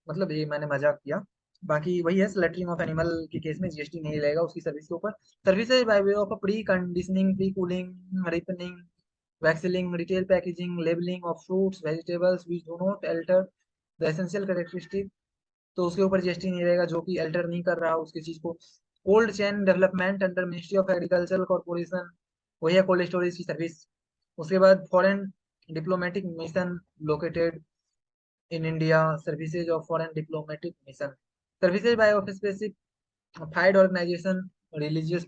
मतलब ये मैंने मजाक किया। बाकी वही है, स्लेटरिंग ऑफ एनिमल के केस में जीएसटी नहीं लगेगा उसकी सर्विस के ऊपर। Services by way of pre conditioning, pre cooling, ripening, waxing, retail packaging, labelling of fruits vegetables which do not alter the essential characteristic, तो उसके ऊपर जीएसटी नहीं रहेगा जो कि अल्टर नहीं कर रहा उसकी चीज को। Cold chain development under ministry of agriculture corporation, वही है कोल्ड स्टोरेज की सर्विस। उसके बाद foreign diplomatic mission located in India, services of foreign diplomatic mission, services by of specified organisation, religious,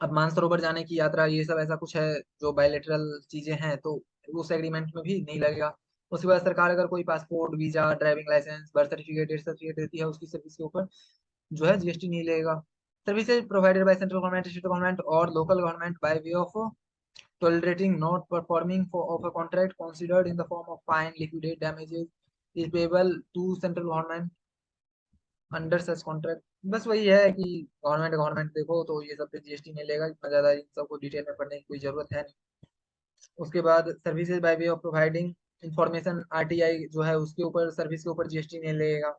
अब मानसरोवर जाने की यात्रा, ये सब ऐसा कुछ है जो बायलेटरल चीजें हैं, तो उस एग्रीमेंट में भी नहीं लगेगा। उसके बाद सरकार अगर कोई passport, visa, driving licence, birth certificate, death certificate देती है उसकी सर्विस के ऊपर जो है जीएसटी नहीं लगेगा। Services provided by central government, state government और local government by way of tolerating not performing of a contract considered in the form of fine, liquidated damages is payable to central government under such contract. बस वही है कि गवर्नमेंट गवर्नमेंट देखो तो ये सब पे जीएसटी नहीं लेगा, इतना ज्यादा इन सबको डिटेल में पढ़ने की कोई जरूरत है नहीं। उसके बाद services by way of providing information, RTI जो है उसके ऊपर सर्विस के ऊपर जीएसटी नहीं लगेगा।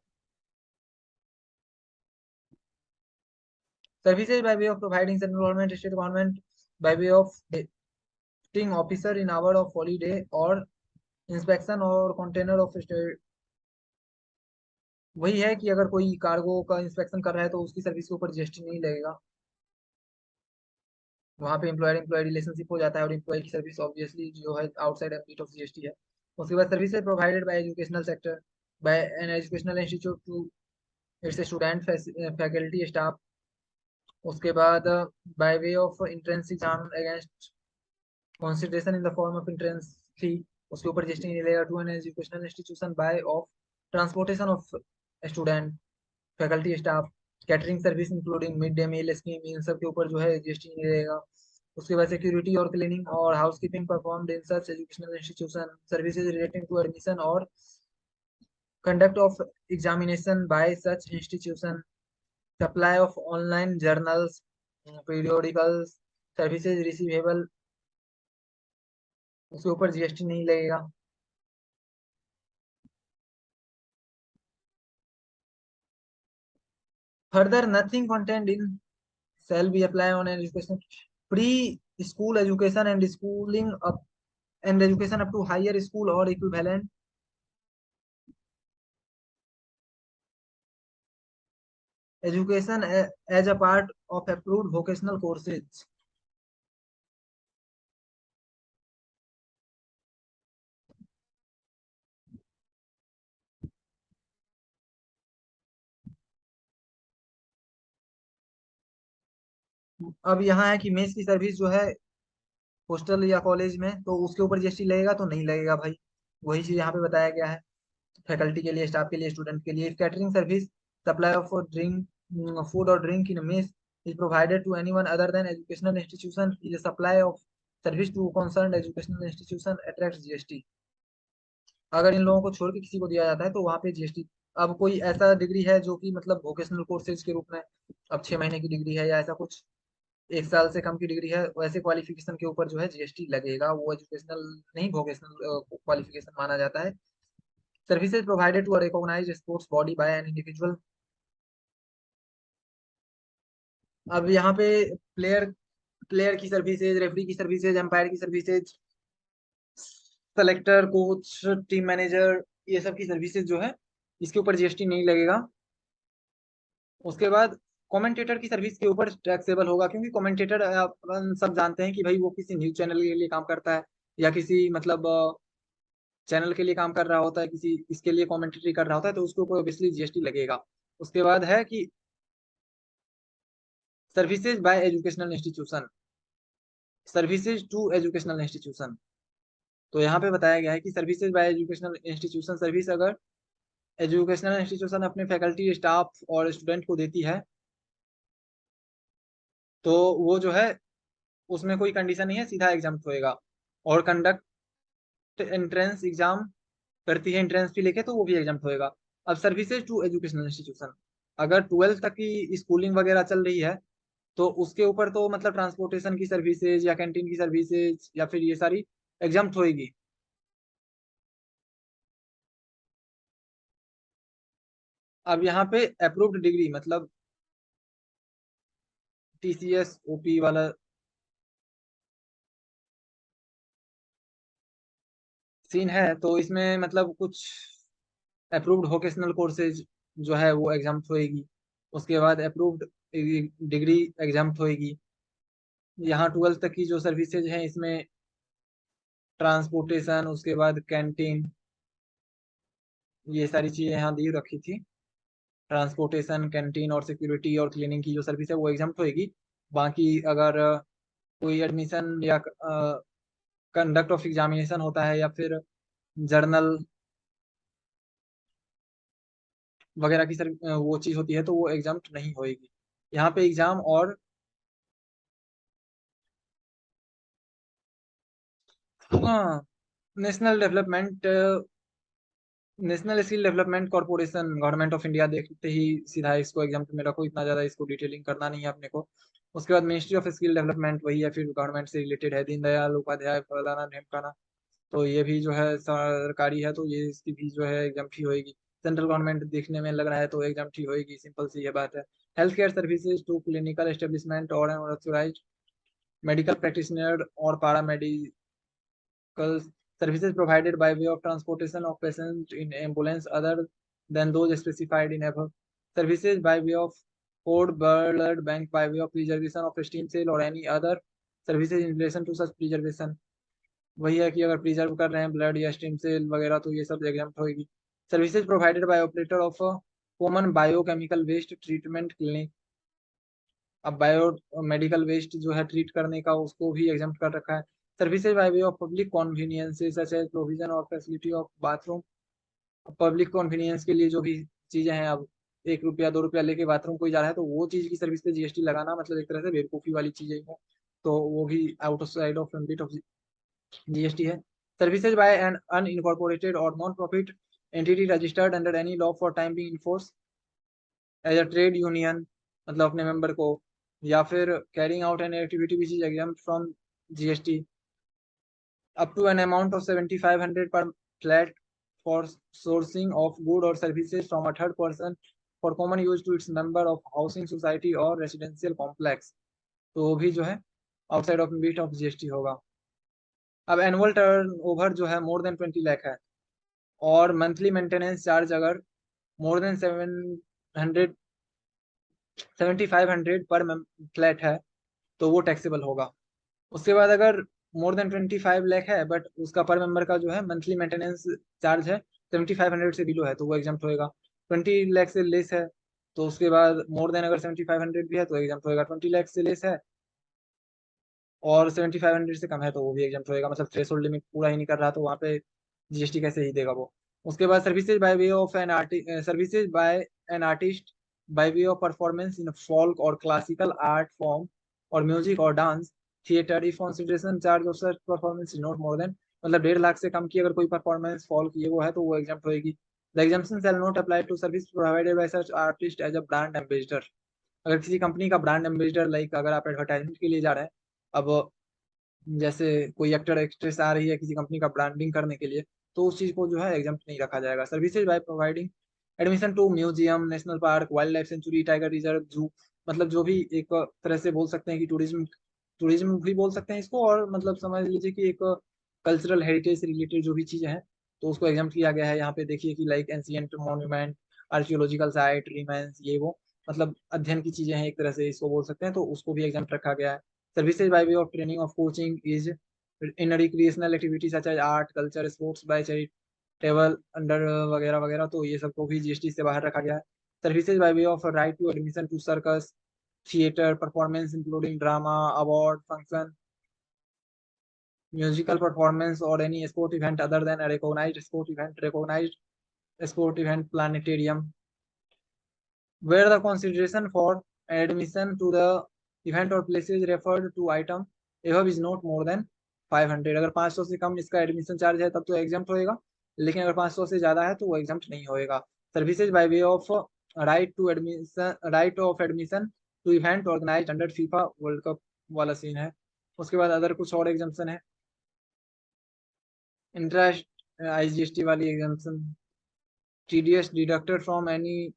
Services by way of providing central government, state government by way of टिंग officer in hour of holiday और इंस्पेक्शन और कंटेनर ऑफ स्टेट, वही है कि अगर कोई कार्गो का इंस्पेक्शन कर रहा है तो उसकी सर्विस के ऊपर जीएसटी नहीं लगेगा। वहाँ पे एम्प्लॉयर रिलेशनशिप हो जाता है और एम्प्लॉय की सर्विस ऑब्वियसली जो है आउटसाइड एम्बिट ऑफ जीएसटी है। उसके बाद services provided by educational sector by an educational institute to its student faculty staff. उसके बाद by way of entrance exam against consideration in the form of entrance fee, उसके ऊपर जीएसटी नहीं लगेगा। To an educational institution by of transportation of student faculty staff, catering service including mid day meal scheme, इन सब के ऊपर जो है जीएसटी नहीं रहेगा। उसके बाद सिक्योरिटी और क्लीनिंग और housekeeping performed in such educational institution, services relating to admission और conduct of examination by such institution, supply of online journals periodicals, services receivable, उसके ऊपर जीएसटी नहीं लगेगा। Further nothing content in shall be apply on an education pre-school education and schooling up and education up to higher school or equivalent education as a part of approved vocational courses। अब यहाँ है कि मेस की सर्विस जो है हॉस्टल या कॉलेज में, तो उसके ऊपर जीएसटी लगेगा तो नहीं लगेगा भाई, वही चीज यहाँ पे बताया गया है। फैकल्टी के लिए, स्टाफ के लिए, स्टूडेंट के लिए catering service, supply of drink food और drink in mess is provided to anyone other than educational institution is a supply of service to concerned educational institution attracts GST. अगर इन लोगों को छोड़ के किसी को दिया जाता है तो वहाँ पे जीएसटी। अब कोई ऐसा डिग्री है जो कि मतलब वोकेशनल कोर्सेज के रूप में, अब 6 महीने की डिग्री है या ऐसा कुछ 1 साल से कम की डिग्री है, वैसे क्वालिफिकेशन के ऊपर जो है जीएसटी लगेगा, वो एजुकेशनल नहीं वोकेशनल क्वालिफिकेशन माना जाता है। Services provided to a recognised sports body by an individual. अब यहाँ पे प्लेयर प्लेयर की सर्विसेज, रेफरी की सर्विसेज, एम्पायर की services, selector, coach, team manager, ये सब की सर्विसेज जो है इसके ऊपर जीएसटी नहीं लगेगा। उसके बाद कमेंटेटर की सर्विस के ऊपर टैक्सेबल होगा, क्योंकि कमेंटेटर अपन सब जानते हैं कि भाई वो किसी न्यूज चैनल के लिए काम करता है या किसी मतलब चैनल के लिए काम कर रहा होता है, किसी इसके लिए कमेंटेटरी कर रहा होता है, तो उसके ऊपर ऑब्वियसली जीएसटी लगेगा। उसके बाद है कि services by educational institution, services to educational institution. तो यहाँ पे बताया गया है कि services by educational institution, service अगर एजुकेशनल इंस्टीट्यूशन अपने फैकल्टी, स्टाफ और स्टूडेंट को देती है तो वो जो है उसमें कोई कंडीशन नहीं है, सीधा एग्जाम होएगा। और कंडक्ट एंट्रेंस एग्जाम करती है एंट्रेंस फी लेके, तो वो भी एग्जाम होएगा। अब सर्विसेज टू एजुकेशनल इंस्टीट्यूशन, अगर 12th तक की स्कूलिंग वगैरह चल रही है तो उसके ऊपर तो मतलब ट्रांसपोर्टेशन की सर्विसेज या कैंटीन की सर्विसेज या फिर ये सारी एग्जाम होएगी। अब यहाँ पे अप्रूव्ड डिग्री मतलब टीसीएस ओपी वाला सीन है, तो इसमें मतलब कुछ अप्रूव्ड वोकेशनल कोर्सेज जो है वो एग्जाम होएगी। उसके बाद अप्रूव्ड डिग्री एग्जाम होएगी। यहाँ 12th तक की जो सर्विसेज हैं इसमें ट्रांसपोर्टेशन, उसके बाद कैंटीन, ये सारी चीजें यहाँ दी रखी थी। ट्रांसपोर्टेशन, कैंटीन और सिक्योरिटी और क्लीनिंग की जो सर्विस है वो एग्जाम होएगी। बाकी अगर कोई एडमिशन या कंडक्ट ऑफ एग्जामिनेशन होता है या फिर जर्नल वगैरह की सर वो चीज होती है तो वो एग्जाम नहीं होएगी। यहाँ पे एग्जाम और हाँ, national development national skill development corporation, government of India देखते ही सीधा इसको एग्जाम में रखो, इतना ज्यादा इसको डिटेलिंग करना नहीं है अपने को। उसके बाद मिनिस्ट्री ऑफ स्किल डेवलपमेंट, वही है फिर गवर्नमेंट से रिलेटेड है, दीनदयाल उपाध्याय फलाना ढिमकाना। तो ये भी जो है सरकारी है, तो ये इसकी भी जो है एग्जाम फी होगी। सेंट्रल गवर्नमेंट देखने में लग रहा है तो एग्जाम फी होगी, सिंपल सी ये बात है। Health care services to clinical establishment और अनऑथराइज्ड मेडिकल प्रैक्टिशनर और paramedical services provided by way of transportation of patients in ambulance other than those specified in above, services by way of cord blood bank by way of preservation of stem cell or any other services in relation to such preservation, वही है कि अगर प्रिजर्व कर रहे हैं ब्लड या स्टेम सेल वगैरह तो ये सब एग्जाम्प्ट होगी। Services provided by operator of common biochemical waste treatment clinic, अब बायो मेडिकल वेस्ट जो है ट्रीट करने का उसको भी एग्जाम्प्ट कर रखा है। Services by way of public conveniences such as provision और facility of bathroom, public convenience के लिए जो भी चीजें हैं, अब 1 रुपया 2 रुपया लेके बाथरूम कोई जा रहा है तो वो चीज की सर्विस पे जीएसटी लगाना मतलब एक तरह से बेवकूफी वाली चीज है, तो वो भी out of side of ambit of GST है। सर्विसेज बाय एन अनइनकॉर्पोरेटेड और non profit entity registered under any law for time being in force as a trade union, मतलब अपने मेंबर को, या फिर carrying out an activity which is exempt from GST up to an amount of 7500 per flat for sourcing of good or services from a third person for common use to its member of housing society or residential complex, तो वो भी जो है outside of beat of GST होगा। अब एनुअल टर्न ओवर जो है मोर देन 20 लाख है और मंथली मेंटेनेंस चार्ज अगर मोर देन 7500 पर फ्लैट है तो वो टैक्सेबल होगा। उसके बाद अगर मोर देन 25 लाख है बट उसका पर मेंबर का जो है मंथली मेंटेनेंस चार्ज है 7500 से बिलो है तो वो एग्जाम्प्ट होएगा। 20 लाख से लेस है तो उसके बाद मोर देन अगर 7500 भी है तो एग्जाम्प्ट होएगा। 20 लाख से लेस है और 7500 से कम है तो वो भी एग्जाम्प्ट होएगा, मतलब थ्रेशोल्ड लिमिट पूरा ही नहीं कर रहा तो वहाँ पे जीएसटी कैसे ही देगा वो। उसके बाद services by way of an artist, services by an artist bye way of performance in folk और क्लासिकल आर्ट फॉर्म और म्यूजिक और dance theatre if consideration charge of such performance is not more then, मतलब 1.5 लाख से कम की अगर कोई परफॉर्मेंस फॉल्क ये वो है तो वो एग्जाम्प्ट होएगी। The exemption shall not apply to service provided by such artist as a brand ambassador, अगर किसी कंपनी का ब्रांड एम्बेसडर लाइक अगर आप एडवर्टाइजमेंट के लिए जा रहे हैं, अब जैसे कोई एक्टर एक्ट्रेस आ रही है किसी कंपनी का ब्रांडिंग करने के लिए तो उस चीज को जो है एग्जाम्प्ट नहीं रखा जाएगा। Services by providing admission to museum national park wildlife sanctuary tiger reserve zoo, मतलब जो भी एक तरह से बोल सकते हैं कि टूरिज्म, टूरिज्म भी बोल सकते हैं इसको, और मतलब समझ लीजिए कि एक कल्चरल हेरिटेज से रिलेटेड जो भी चीजें हैं तो उसको एग्जाम्प्ट किया गया है। यहाँ पे देखिए कि like ancient monument archaeological site remains ये वो, मतलब अध्ययन की चीजें हैं एक तरह से इसको बोल सकते हैं, तो उसको भी एग्जाम्प्ट रखा गया है। Services by way of training of coaching is in a recreational activity such as art, culture, sports by charitable under वगैरह वगैरह, तो ये सबको भी जीएसटी से बाहर रखा गया है। Services by way of right to admission to circus, theater, performance including drama, award, function, musical performance or any sport event other than a recognized sport event planetarium, where the consideration for admission to the event or places referred to item above is not more than 500, अगर 500 से कम इसका एडमिशन चार्ज है तब तो एग्जाम्प्ट होएगा, लेकिन अगर 500 से ज्यादा है तो वो एग्जाम्प्ट नहीं होएगा। Services by way of right of admission to event organized under FIFA world Cup वाला सीन है। उसके बाद अदर कुछ और एग्जाम्पशन है, इंटरेस्ट आईजीएसटी वाली exemption, TDS deducted from any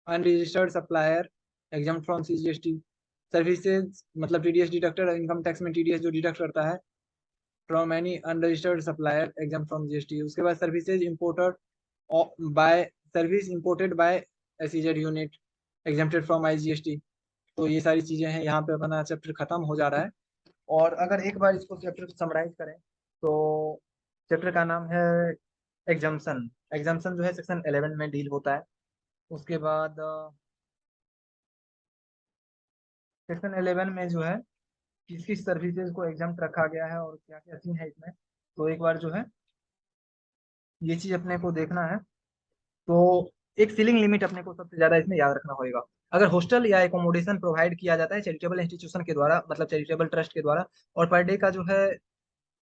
unregistered supplier exempt from CGST, services मतलब टीडीएस डिडक्टेड इनकम टैक्स में टीडीएस जो डिडक्ट करता है from any unregistered supplier exempt from GST. उसके बाद services imported by service imported by SEZ unit exempted from IGST. तो ये सारी चीजें हैं, यहाँ पे अपना चैप्टर खत्म हो जा रहा है। और अगर एक बार इसको चैप्टर को समराइज करें तो चैप्टर का नाम है एग्जाम्पशन। एग्जाम्पशन जो है सेक्शन 11 में डील होता है। उसके बाद सेक्शन 11 में जो है किस किस सर्विसेज को एग्जाम्प्ट रखा गया है और क्या क्या सीन है इसमें, तो एक बार जो है ये चीज अपने को देखना है। तो एक सीलिंग लिमिट अपने को सबसे ज्यादा इसमें याद रखना होगा। अगर हॉस्टल या एकोमोडेशन प्रोवाइड किया जाता है चैरिटेबल इंस्टीट्यूशन के द्वारा, मतलब चैरिटेबल ट्रस्ट के द्वारा, और पर डे का जो है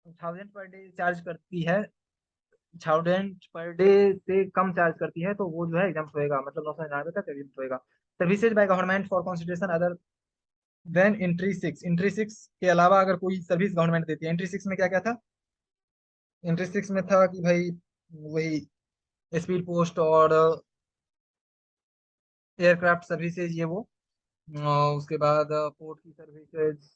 1000 पर डे चार्ज करती है, 1000 पर डे से कम चार्ज करती है तो वो जो है एग्जाम्प्ट होएगा, मतलब 999 तक एग्जाम्प्ट होएगा। Services by government for consideration other than entry 6 के अलावा अगर कोई सर्विस गवर्नमेंट देती है। एंट्री 6 में क्या क्या था, एंट्री 6 में था कि भाई वही स्पीड पोस्ट और एयरक्राफ्ट सर्विसेज ये वो, उसके बाद पोर्ट की सर्विसेज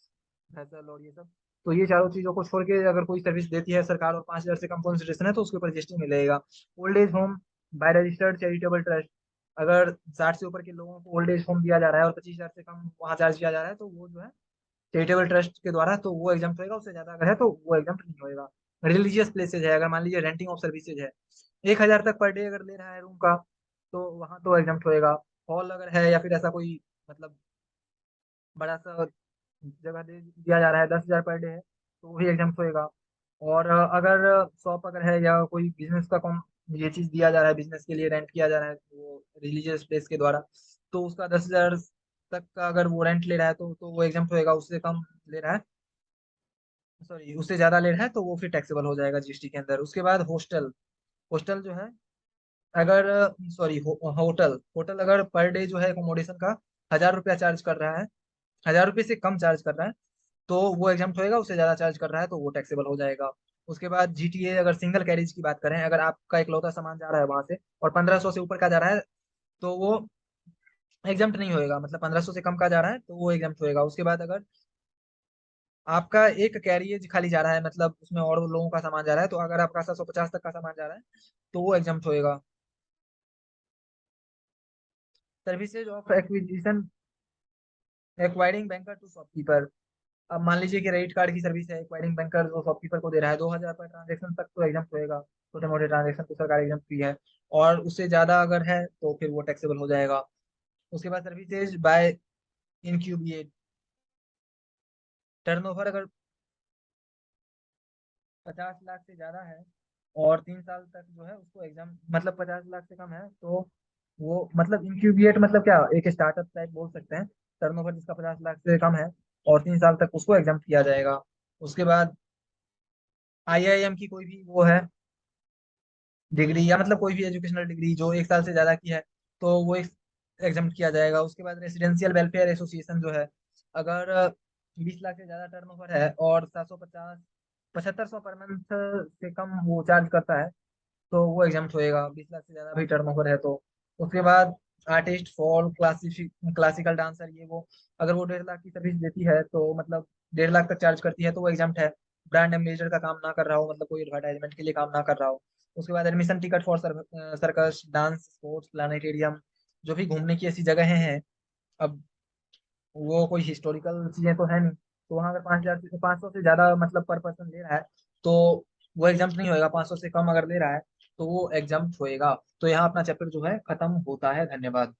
वेसल और ये सब, तो ये चारों चीजों को छोड़ के अगर कोई सर्विस देती है सरकार और 5000 से कम कंसिडरेशन है तो उसके ऊपर जीएसटी मिलेगा। Old age home by registered charitable trust, अगर 60 से ऊपर के लोगों को ओल्ड एज होम दिया जा रहा है और 25,000 से कम वहाँ चार्ज किया जा रहा है तो वो जो है चैरिटेबल ट्रस्ट के द्वारा, तो वो एग्जाम होएगा। उससे ज्यादा अगर है तो वो एग्जाम नहीं होएगा। रिलीजियस प्लेसेज है, अगर मान लीजिए रेंटिंग ऑफ सर्विसेज है, 1,000 तक पर डे अगर ले रहा है रूम का, तो वहाँ तो एग्जाम होएगा। हॉल अगर है या फिर ऐसा कोई मतलब बड़ा सा जगह दे दिया जा रहा है, 10,000 पर डे है, तो वही एग्जाम होएगा। और अगर शॉप अगर है या कोई बिजनेस का कॉम ये चीज दिया जा रहा है, बिजनेस के लिए रेंट किया जा रहा है वो रिलीजियस प्लेस के द्वारा, तो उसका 10,000 तक का अगर वो रेंट ले रहा है तो वो एग्जाम होएगा। उससे कम ले रहा है, सॉरी उससे ज्यादा ले रहा है, तो वो फिर टैक्सेबल हो जाएगा जीएसटी के अंदर। उसके बाद हॉस्टल, हॉस्टल जो है अगर, सॉरी होटल, होटल अगर पर डे जो है एकोमोडेशन का 1,000 रुपया चार्ज कर रहा है, 1,000 रुपये से कम चार्ज कर रहा है, तो वो एग्जाम्प्ट होएगा। उससे ज्यादा चार्ज कर रहा है तो वो टैक्सेबल हो जाएगा। उसके बाद जीटीए, अगर सिंगल कैरेज की बात करें, अगर आपका इकलौता सामान जा रहा है वहां से और 1,500 से ऊपर का जा रहा है, तो वो एग्जाम्प्ट नहीं होएगा। मतलब 1,500 से कम का जा रहा है तो वो एग्जाम्प्ट होएगा। उसके बाद अगर आपका एक कैरियज खाली जा रहा है, मतलब उसमें और लोगों का सामान जा रहा है, तो अगर आपका 750 तक का सामान जा रहा है तो वो एग्जाम्प्ट होएगा। Services of acquisition acquiring banker to shopkeeper, अब मान लीजिए कि क्रेडिट कार्ड की सर्विस है, एक्वायरिंग बैंकर जो शॉपकीपर को दे रहा है, 2,000 पर ट्रांजेक्शन तक तो एग्जाम होएगा। छोटे मोटे ट्रांजेक्शन तो सरकार एग्जाम फ्री है। और उससे ज्यादा अगर है तो फिर वो टैक्सेबल हो जाएगा। उसके बाद सर्विसेज बाय इनक्यूबिएट, टर्नओवर अगर 50 लाख से ज्यादा है और 3 साल तक जो है उसको एग्जाम, मतलब 50 लाख से कम है तो वो, मतलब इंक्यूबिएट मतलब क्या, एक स्टार्टअप टाइप बोल सकते हैं। टर्नओवर जिसका 50 लाख से कम है और 3 साल तक, उसको एग्जाम किया जाएगा। उसके बाद आईआईएम की कोई भी वो है डिग्री, या मतलब कोई भी एजुकेशनल डिग्री जो 1 साल से ज्यादा की है, तो वो एग्जाम किया जाएगा। उसके बाद रेसिडेंशियल वेलफेयर एसोसिएशन जो है, अगर 20 लाख से ज्यादा टर्नओवर है और 750 7500 पर मंथ से कम वो चार्ज करता है, तो वो एग्जाम्प्ट होएगा। 20 लाख से ज्यादा भी टर्नओवर है तो। उसके बाद आर्टिस्ट फॉर क्लासिकल डांसर, ये वो अगर वो 1,50,000 की सर्विस देती है, तो मतलब 1,50,000 तक चार्ज करती है, तो वो एग्जाम्प्ट है। ब्रांड एम्बेसडर का काम ना कर रहा हो, मतलब कोई एडवर्टाइजमेंट के लिए काम ना कर रहा हो। उसके बाद admission ticket for circus, dance, sports, planetarium, जो भी घूमने की ऐसी जगह हैं। अब वो कोई हिस्टोरिकल चीजें तो है नहीं, तो वहाँ अगर 5,000 से 500 से ज्यादा मतलब पर पर्सन ले रहा है, तो वो एग्जाम्प्ट नहीं होएगा। 500 से कम अगर ले रहा है तो वो एग्जाम्प्ट होएगा। तो यहाँ अपना चैप्टर जो है खत्म होता है। धन्यवाद।